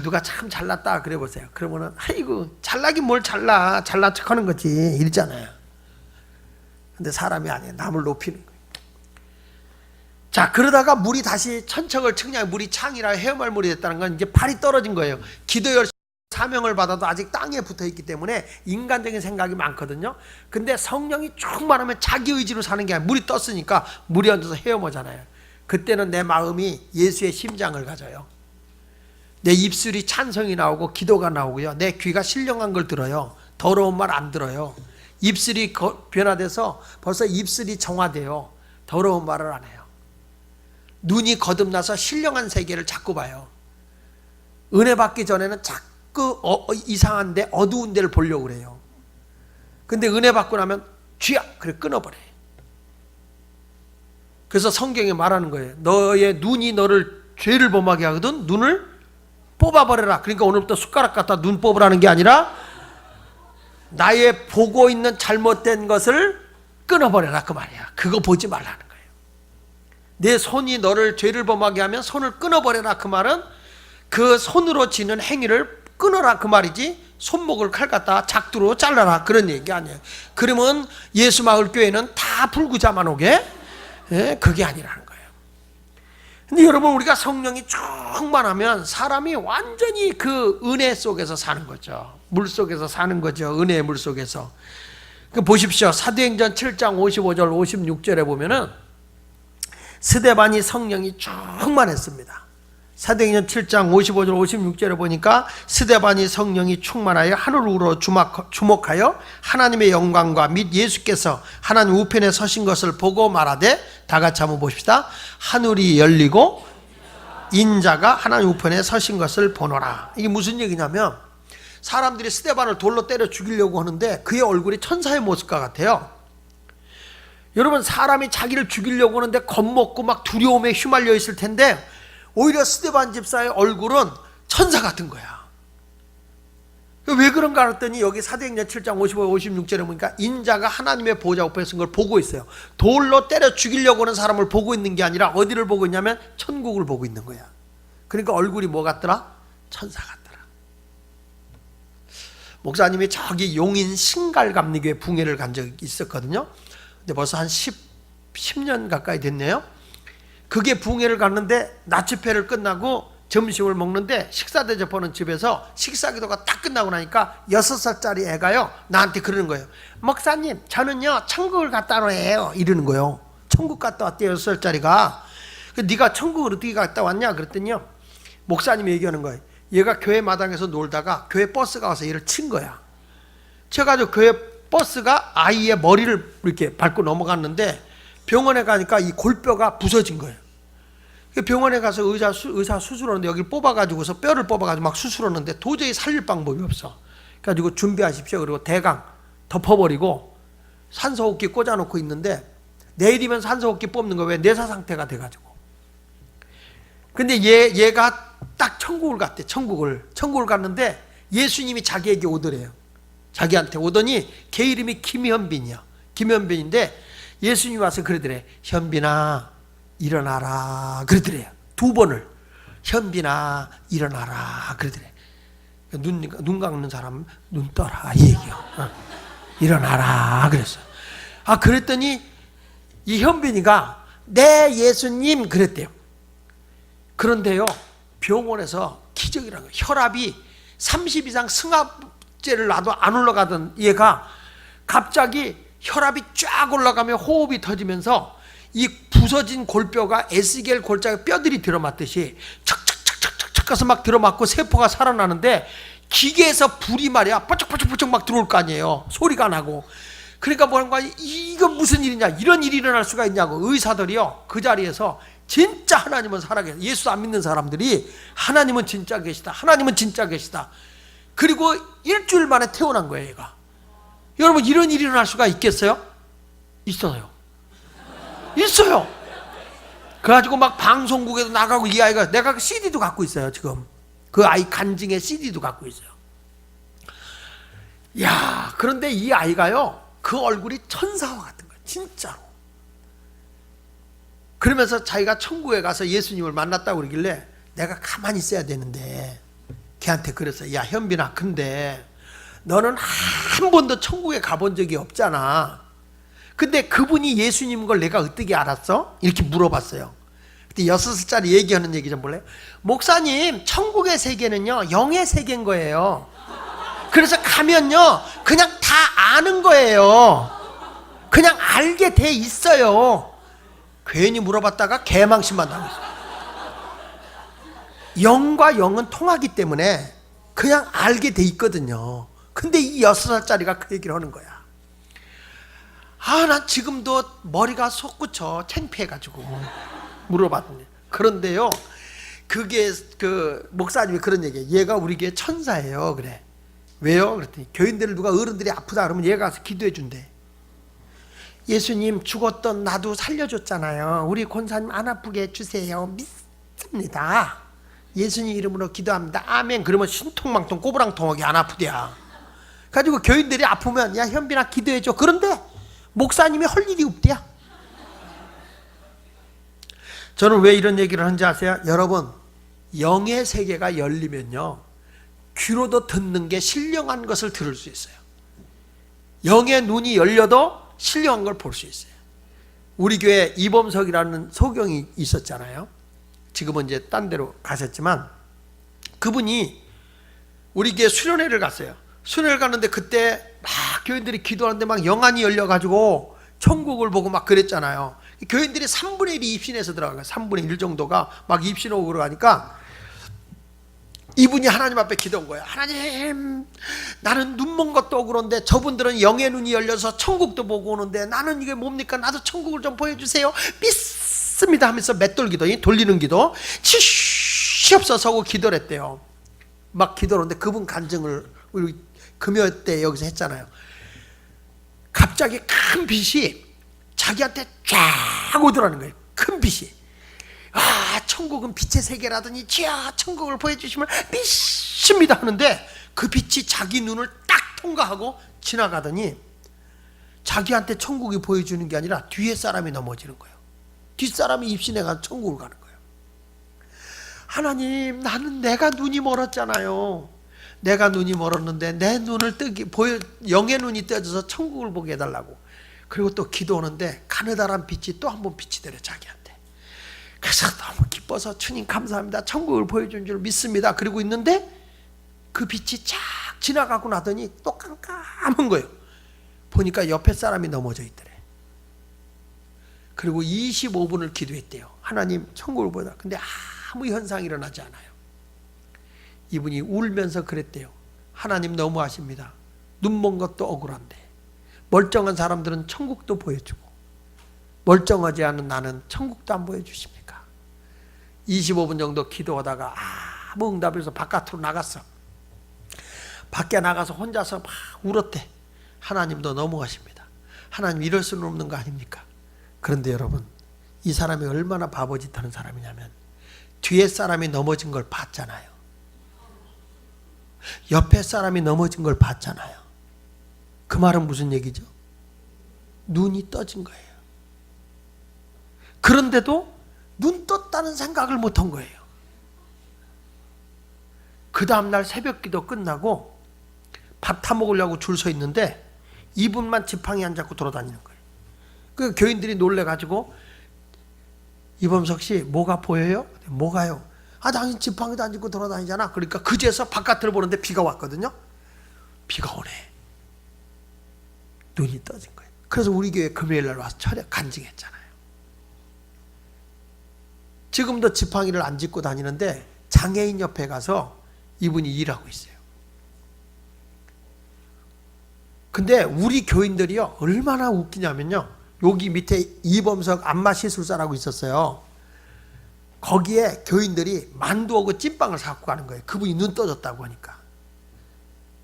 누가 참 잘났다 그래 보세요. 그러면은 아이고 잘나긴 뭘 잘나, 잘난 척하는 거지 이러잖아요. 근데 사람이 아니에요. 남을 높이는 거예요. 자, 그러다가 물이 다시 천척을 측량해 물이 창이라 헤엄할 물이 됐다는 건 이제 발이 떨어진 거예요. 기도 열심히 사명을 받아도 아직 땅에 붙어 있기 때문에 인간적인 생각이 많거든요. 근데 성령이 충만하면 자기 의지로 사는 게 아니라 물이 떴으니까 물이 얹어서 헤엄하잖아요. 그때는 내 마음이 예수의 심장을 가져요. 내 입술이 찬성이 나오고 기도가 나오고요. 내 귀가 신령한 걸 들어요. 더러운 말 안 들어요. 입술이 변화돼서 벌써 입술이 정화돼요. 더러운 말을 안 해요. 눈이 거듭나서 신령한 세계를 자꾸 봐요. 은혜 받기 전에는 자꾸 이상한데 어두운 데를 보려고 그래요. 근데 은혜 받고 나면 쥐야! 그래 끊어버려요. 그래서 성경에 말하는 거예요. 너의 눈이 너를 죄를 범하게 하거든 눈을 뽑아버려라. 그러니까 오늘부터 숟가락 갖다 눈 뽑으라는 게 아니라 나의 보고 있는 잘못된 것을 끊어버려라 그 말이야. 그거 보지 말라는 거예요. 내 손이 너를 죄를 범하게 하면 손을 끊어버려라 그 말은 그 손으로 지는 행위를 끊어라 그 말이지 손목을 칼 갖다 작두로 잘라라 그런 얘기 아니에요. 그러면 예수마을교회는 다 불구자만 오게? 그게 아니라는 거예요. 근데 여러분 우리가 성령이 충만하면 사람이 완전히 그 은혜 속에서 사는 거죠. 물 속에서 사는 거죠. 은혜의 물 속에서. 보십시오. 사도행전 7장 55절 56절에 보면은 스데반이 성령이 충만했습니다. 사도행전 7장 55절 56절에 보니까 스데반이 성령이 충만하여 하늘으로 주목하여 하나님의 영광과 및 예수께서 하나님 우편에 서신 것을 보고 말하되 다 같이 한번 봅시다. 하늘이 열리고 인자가 하나님 우편에 서신 것을 보노라. 이게 무슨 얘기냐면 사람들이 스데반을 돌로 때려 죽이려고 하는데 그의 얼굴이 천사의 모습과 같아요. 여러분 사람이 자기를 죽이려고 하는데 겁먹고 막 두려움에 휘말려 있을 텐데 오히려 스데반 집사의 얼굴은 천사 같은 거야. 왜 그런가 했더니 여기 사도행전 7장 55, 56절에 보니까 인자가 하나님의 보좌 옆에 쓴 걸 보고 있어요. 돌로 때려 죽이려고 하는 사람을 보고 있는 게 아니라 어디를 보고 있냐면 천국을 보고 있는 거야. 그러니까 얼굴이 뭐 같더라? 천사 같더라. 목사님이 저기 용인 신갈감리교회 붕해를 간 적이 있었거든요. 근데 벌써 한 10년 가까이 됐네요. 그게 붕해를 갔는데 낮 집회를 끝나고 점심을 먹는데 식사 대접하는 집에서 식사 기도가 딱 끝나고 나니까 6살짜리 애가요 나한테 그러는 거예요. 목사님 저는요 천국을 갔다 와요 이러는 거예요. 천국 갔다 왔대요 6살짜리가. 네가 천국을 어떻게 갔다 왔냐 그랬더니요 목사님이 얘기하는 거예요. 얘가 교회 마당에서 놀다가 교회 버스가 와서 얘를 친 거야. 쳐가지고 교회 버스가 아이의 머리를 이렇게 밟고 넘어갔는데 병원에 가니까 이 골뼈가 부서진 거예요. 병원에 가서 의사 수술하는데 여기를 뽑아가지고서 뼈를 뽑아가지고 막 수술하는데 도저히 살릴 방법이 없어. 그래가지고 준비하십시오. 그리고 대강 덮어버리고 산소호흡기 꽂아놓고 있는데 내일이면 산소호흡기 뽑는 거예요. 왜? 뇌사 상태가 돼가지고. 근데 얘가 딱 천국을 갔대. 천국을 갔는데 예수님이 자기에게 오더래요. 자기한테 오더니 걔 이름이 김현빈이야. 김현빈인데 예수님이 와서 그러더래. 현빈아 일어나라 그러더래요. 2번을. 현빈아 일어나라 그러더래. 눈 감는 사람 눈 떠라 이 얘기요. 일어나라 그랬어. 그랬더니 이 현빈이가 네 예수님 그랬대요. 그런데요 병원에서 기적이라는 거예요. 혈압이 30 이상 승합제를 놔도 안 올라가던 얘가 갑자기 혈압이 쫙 올라가며 호흡이 터지면서 이 부서진 골뼈가 에스겔 골짜기 뼈들이 들어맞듯이 척척척척척 가서 막 들어맞고 세포가 살아나는데 기계에서 불이 말이야 뽀쩍뽀쩍뽀쩍 막 들어올 거 아니에요. 소리가 나고. 그러니까 뭐라는 거야. 이거 무슨 일이냐. 이런 일이 일어날 수가 있냐고. 의사들이요 그 자리에서 진짜 하나님은 살아계시다. 예수 안 믿는 사람들이 하나님은 진짜 계시다. 하나님은 진짜 계시다. 그리고 일주일 만에 태어난 거예요 얘가. 여러분 이런 일이 일어날 수가 있겠어요? 있어요. 있어요. 그래가지고 막 방송국에도 나가고 이 아이가 내가 그 CD도 갖고 있어요 지금. 그 아이 간증의 CD도 갖고 있어요. 야 그런데 이 아이가요 그 얼굴이 천사와 같은 거예요 진짜로. 그러면서 자기가 천국에 가서 예수님을 만났다고 그러길래 내가 가만히 있어야 되는데 걔한테 그랬어요. 야 현빈아 근데 너는 한 번도 천국에 가본 적이 없잖아. 근데 그분이 예수님인 걸 내가 어떻게 알았어? 이렇게 물어봤어요. 근데 6살짜리 얘기하는 얘기 좀 볼래요? 목사님 천국의 세계는요 영의 세계인 거예요. 그래서 가면요 그냥 다 아는 거예요. 그냥 알게 돼 있어요. 괜히 물어봤다가 개망신만 당했어요. 영과 영은 통하기 때문에 그냥 알게 돼 있거든요. 근데 이 6살짜리가 그 얘기를 하는 거야. 난 지금도 머리가 솟구쳐 창피해가지고 물어봤는데. 그런데요 그게 그 목사님이 그런 얘기예요. 얘가 우리 교회 천사예요. 그래. 왜요? 그랬더니 교인들 누가 어른들이 아프다 그러면 얘가 가서 기도해 준대. 예수님 죽었던 나도 살려줬잖아요. 우리 권사님 안 아프게 해주세요. 믿습니다. 예수님 이름으로 기도합니다. 아멘. 그러면 신통망통 꼬부랑통하게 안 아프대야. 가지고 교인들이 아프면 야 현빈아 기도해줘. 그런데 목사님이 할 일이 없대야. 저는 왜 이런 얘기를 하는지 아세요? 여러분 영의 세계가 열리면요 귀로도 듣는 게 신령한 것을 들을 수 있어요. 영의 눈이 열려도 신령한 걸 볼 수 있어요. 우리 교회 이범석이라는 소경이 있었잖아요. 지금은 이제 딴 데로 가셨지만 그분이 우리 교회 수련회를 갔어요. 수련회를 갔는데 그때 막 교인들이 기도하는데 막 영안이 열려가지고 천국을 보고 막 그랬잖아요. 교인들이 3분의 1이 입신해서 들어간 거예요. 3분의 1 정도가 막 입신하고 그러가니까 이분이 하나님 앞에 기도한 거예요. 하나님 나는 눈먼 것도 억울한데 저분들은 영의 눈이 열려서 천국도 보고 오는데 나는 이게 뭡니까? 나도 천국을 좀 보여주세요. 믿습니다 하면서 맷돌 기도, 돌리는 기도 치시옵소서 하고 기도를 했대요. 막 기도를 하는데 그분 간증을 우리 금요 때 여기서 했잖아요. 갑자기 큰 빛이 자기한테 쫙 오더라는 거예요. 큰 빛이. 천국은 빛의 세계라더니 지야 천국을 보여주시면 믿습니다 하는데 그 빛이 자기 눈을 딱 통과하고 지나가더니 자기한테 천국이 보여주는 게 아니라 뒤에 사람이 넘어지는 거예요. 뒷사람이 입신해가서 천국을 가는 거예요. 하나님 나는 내가 눈이 멀었잖아요. 내가 눈이 멀었는데 내 눈을 영의 눈이 떠져서 천국을 보게 해달라고. 그리고 또 기도하는데 가느다란 빛이 또 한 번 빛이 되려 자기한테. 그래서 너무 기뻐서 주님 감사합니다. 천국을 보여준 줄 믿습니다. 그러고 있는데 그 빛이 쫙 지나가고 나더니 또 깜깜한 거예요. 보니까 옆에 사람이 넘어져 있더래. 그리고 25분을 기도했대요. 하나님 천국을 보여라. 근데 아무 현상이 일어나지 않아요. 이분이 울면서 그랬대요. 하나님 너무하십니다. 눈먼 것도 억울한데 멀쩡한 사람들은 천국도 보여주고 멀쩡하지 않은 나는 천국도 안 보여주십니까? 25분 정도 기도하다가 아무 응답이 없어서 바깥으로 나갔어. 밖에 나가서 혼자서 막 울었대. 하나님도 너무하십니다. 하나님 이럴 수는 없는 거 아닙니까? 그런데 여러분 이 사람이 얼마나 바보짓 하는 사람이냐면 뒤에 사람이 넘어진 걸 봤잖아요. 옆에 사람이 넘어진 걸 봤잖아요. 그 말은 무슨 얘기죠? 눈이 떠진 거예요. 그런데도 눈 떴다는 생각을 못한 거예요. 그 다음날 새벽기도 끝나고 밥 타 먹으려고 줄 서 있는데 이분만 지팡이 안 잡고 돌아다니는 거예요. 그 교인들이 놀래가지고 이범석 씨 뭐가 보여요? 뭐가요? 아, 당신 지팡이도 안 짚고 돌아다니잖아. 그러니까 그제서 바깥을 보는데 비가 왔거든요. 비가 오네. 눈이 떠진 거예요. 그래서 우리 교회 금요일 날 와서 철야 간증했잖아요. 지금도 지팡이를 안 짚고 다니는데 장애인 옆에 가서 이분이 일하고 있어요. 근데 우리 교인들이요 얼마나 웃기냐면요, 여기 밑에 이범석 안마시술사라고 있었어요. 거기에 교인들이 만두하고 찐빵을 사갖고 가는 거예요. 그분이 눈 떠졌다고 하니까.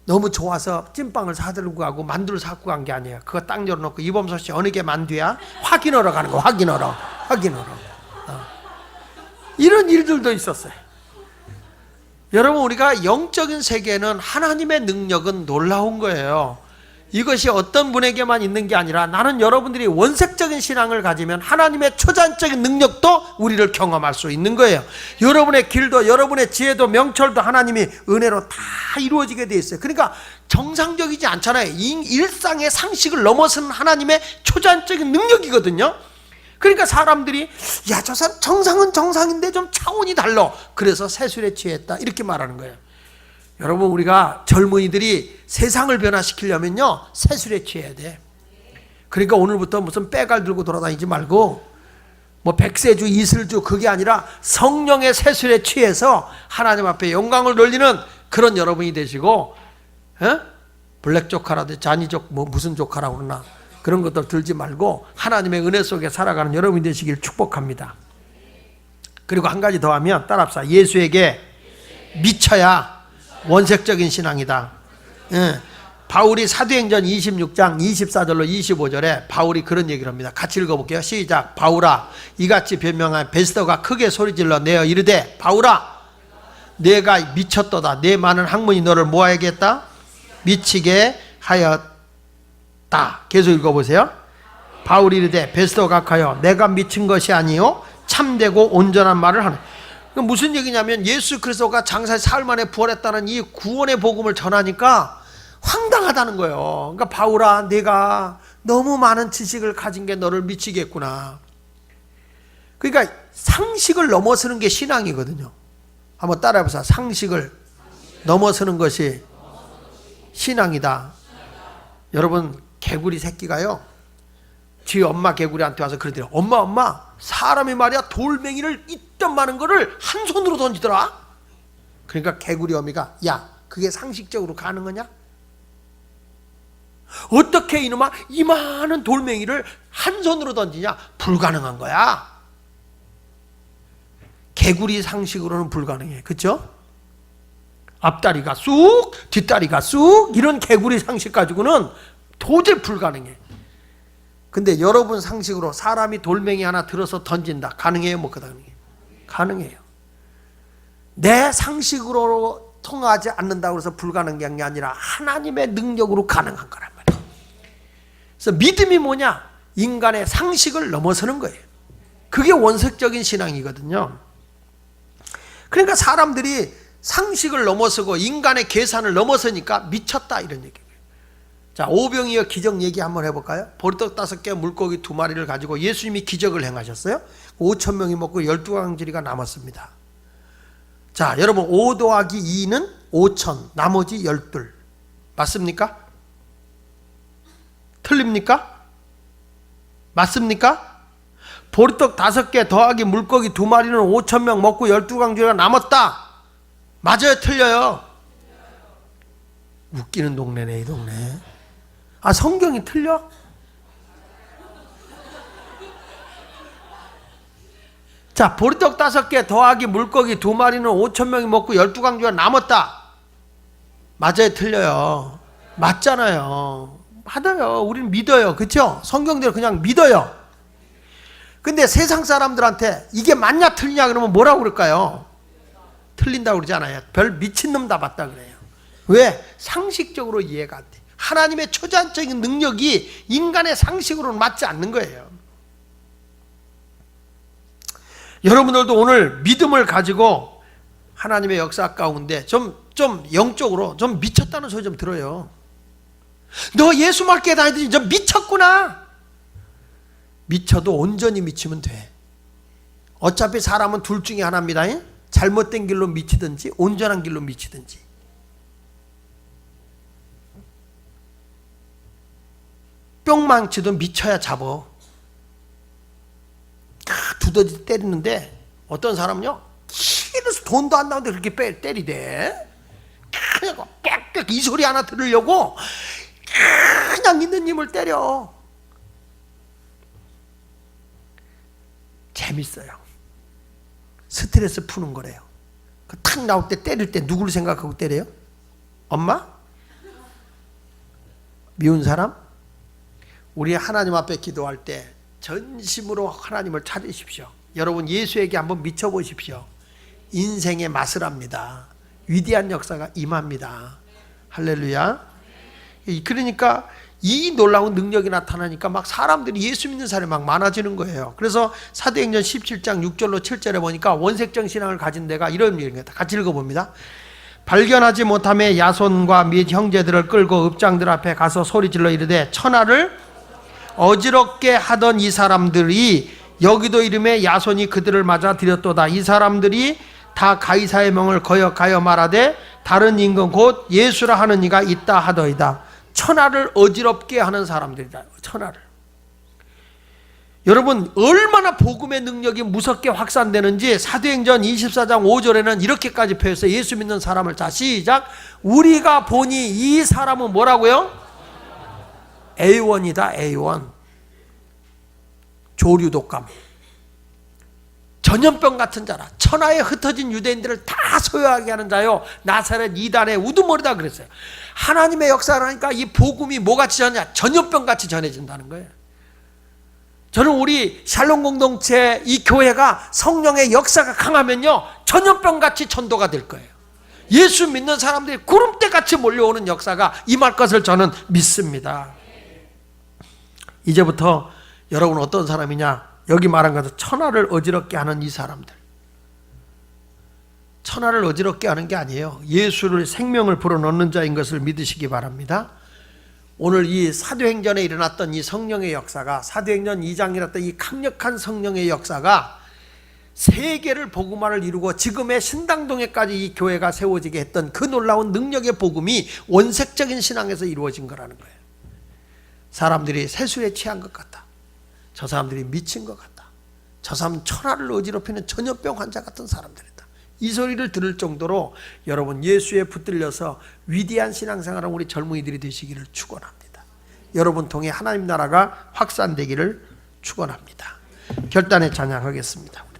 너무 좋아서 찐빵을 사들고 가고 만두를 사갖고 간 게 아니에요. 그거 딱 열어놓고 이범석 씨 어느 게 만두야? 확인하러 가는 거. 확인하러. 이런 일들도 있었어요. 여러분, 우리가 영적인 세계는 하나님의 능력은 놀라운 거예요. 이것이 어떤 분에게만 있는 게 아니라 나는 여러분들이 원색적인 신앙을 가지면 하나님의 초자연적인 능력도 우리를 경험할 수 있는 거예요. 여러분의 길도 여러분의 지혜도 명철도 하나님이 은혜로 다 이루어지게 돼 있어요. 그러니까 정상적이지 않잖아요. 일상의 상식을 넘어서는 하나님의 초자연적인 능력이거든요. 그러니까 사람들이 야, 저 사람 정상은 정상인데 좀 차원이 달라. 그래서 세술에 취했다. 이렇게 말하는 거예요. 여러분, 우리가 젊은이들이 세상을 변화시키려면요 세술에 취해야 돼. 그러니까 오늘부터 무슨 빼갈 들고 돌아다니지 말고 뭐 백세주 이슬주 그게 아니라 성령의 세술에 취해서 하나님 앞에 영광을 돌리는 그런 여러분이 되시고, 블랙 조카라도 자니족 뭐 무슨 조카라고 그러나 그런 것들 들지 말고 하나님의 은혜 속에 살아가는 여러분이 되시길 축복합니다. 그리고 한 가지 더 하면 따라합시다. 예수에게 미쳐야 원색적인 신앙이다. 바울이 사도행전 26장 24절로 25절에 바울이 그런 얘기를 합니다. 같이 읽어볼게요. 시작. 바울아, 이같이 변명한 베스더가 크게 소리질러 내어 이르되, 바울아, 내가 미쳤도다. 내 많은 학문이 너를 뭐하겠다? 미치게 하였다. 계속 읽어보세요. 바울이 이르되 베스더가 가여 내가 미친 것이 아니요 참되고 온전한 말을 하네. 무슨 얘기냐면 예수 그리스도가 장사의 사흘 만에 부활했다는 이 구원의 복음을 전하니까 황당하다는 거예요. 그러니까 바울아, 내가 너무 많은 지식을 가진 게 너를 미치겠구나. 그러니까 상식을 넘어서는 게 신앙이거든요. 한번 따라해보세요. 상식을 넘어서는 것이 신앙이다. 여러분, 개구리 새끼가요 지 엄마 개구리한테 와서 그러더래요. 엄마, 사람이 말이야 돌멩이를 이딴 많은 거를 한 손으로 던지더라. 그러니까 개구리 어미가, 야, 그게 상식적으로 가능하냐? 어떻게 이놈아 이 많은 돌멩이를 한 손으로 던지냐? 불가능한 거야. 개구리 상식으로는 불가능해. 그렇죠? 앞다리가 쑥 뒷다리가 쑥 이런 개구리 상식 가지고는 도저히 불가능해. 근데 여러분 상식으로 사람이 돌멩이 하나 들어서 던진다. 가능해요? 못 가능해요? 가능해요. 내 상식으로 통하지 않는다고 해서 불가능한 게 아니라 하나님의 능력으로 가능한 거란 말이에요. 그래서 믿음이 뭐냐? 인간의 상식을 넘어서는 거예요. 그게 원색적인 신앙이거든요. 그러니까 사람들이 상식을 넘어서고 인간의 계산을 넘어서니까 미쳤다 이런 얘기예요. 자, 오병이어 기적 얘기 한번 해볼까요? 보리떡 5개 물고기 2마리를 가지고 예수님이 기적을 행하셨어요. 5,000명이 먹고 12강지리가 남았습니다. 자, 여러분 5 더하기 2는 5,000, 나머지 12 맞습니까? 틀립니까? 맞습니까? 보리떡 5개 더하기 물고기 2마리는 5,000명 먹고 12강지리가 남았다. 맞아요? 틀려요? 웃기는 동네네 이 동네. 아, 성경이 틀려? 자, 보리떡 5개 더하기 물고기 2마리는 5,000명이 먹고 12강지가 남았다. 맞아요? 틀려요? 맞잖아요. 맞아요. 우리는 믿어요. 그렇죠? 성경대로 그냥 믿어요. 근데 세상 사람들한테 이게 맞냐 틀리냐 그러면 뭐라고 그럴까요? 틀린다고 그러잖아요. 별 미친놈 다 봤다 그래요. 왜? 상식적으로 이해가 안 돼. 하나님의 초자연적인 능력이 인간의 상식으로는 맞지 않는 거예요. 여러분들도 오늘 믿음을 가지고 하나님의 역사 가운데 좀 영적으로 좀 미쳤다는 소리 좀 들어요. 너 예수 믿게 다니더니 좀 미쳤구나. 미쳐도 온전히 미치면 돼. 어차피 사람은 둘 중에 하나입니다. 잘못된 길로 미치든지 온전한 길로 미치든지. 뿅망치도 미쳐야 잡어. 두더지 때리는데 어떤 사람은요 길어서 돈도 안 나오는데 그렇게 때리대. 그냥 빽빽 이 소리 하나 들으려고 그냥 있는 님을 때려. 재밌어요. 스트레스 푸는 거래요. 그 탁 나올 때 때릴 때 누구를 생각하고 때려요? 엄마? 미운 사람? 우리 하나님 앞에 기도할 때 전심으로 하나님을 찾으십시오. 여러분 예수에게 한번 미쳐보십시오. 인생의 맛을 합니다. 위대한 역사가 임합니다. 할렐루야. 그러니까 이 놀라운 능력이 나타나니까 막 사람들이 예수 믿는 사람이 막 많아지는 거예요. 그래서 사도행전 17장 6절로 7절에 보니까 원색적 신앙을 가진 데가 이런 얘기입니다. 같이 읽어봅니다. 발견하지 못함에 야손과 및 형제들을 끌고 읍장들 앞에 가서 소리질러 이르되 천하를 어지럽게 하던 이 사람들이 여기도 이름에 야손이 그들을 맞아 들였도다. 이 사람들이 다 가이사의 명을 거역하여 말하되 다른 임금 곧 예수라 하는 이가 있다 하더이다. 천하를 어지럽게 하는 사람들이다. 천하를. 여러분 얼마나 복음의 능력이 무섭게 확산되는지 사도행전 24장 5절에는 이렇게까지 표현했어요. 예수 믿는 사람을. 자 시작. 우리가 보니 이 사람은 뭐라고요? A1이다. A1. 조류독감. 전염병 같은 자라. 천하에 흩어진 유대인들을 다 소유하게 하는 자요. 나사렛 이단의 우두머리다 그랬어요. 하나님의 역사를 하니까 이 복음이 뭐같이 전냐? 전염병같이 전해진다는 거예요. 저는 우리 샬롬 공동체 이 교회가 성령의 역사가 강하면요 전염병같이 전도가 될 거예요. 예수 믿는 사람들이 구름대같이 몰려오는 역사가 임할 것을 저는 믿습니다. 이제부터 여러분 어떤 사람이냐? 여기 말한 것은 천하를 어지럽게 하는 이 사람들. 천하를 어지럽게 하는 게 아니에요. 예수를 생명을 불어넣는 자인 것을 믿으시기 바랍니다. 오늘 이 사도행전에 일어났던 이 성령의 역사가, 사도행전 2장에 일어났던 이 강력한 성령의 역사가 세계를 복음화를 이루고 지금의 신당동에까지 이 교회가 세워지게 했던 그 놀라운 능력의 복음이 원색적인 신앙에서 이루어진 거라는 거예요. 사람들이 세술에 취한 것 같다. 저 사람들이 미친 것 같다. 저 사람은 천하를 어지럽히는 전염병 환자 같은 사람들이다. 이 소리를 들을 정도로 여러분 예수에 붙들려서 위대한 신앙생활을 우리 젊은이들이 되시기를 축원합니다. 여러분 통해 하나님 나라가 확산되기를 축원합니다. 결단에 찬양하겠습니다.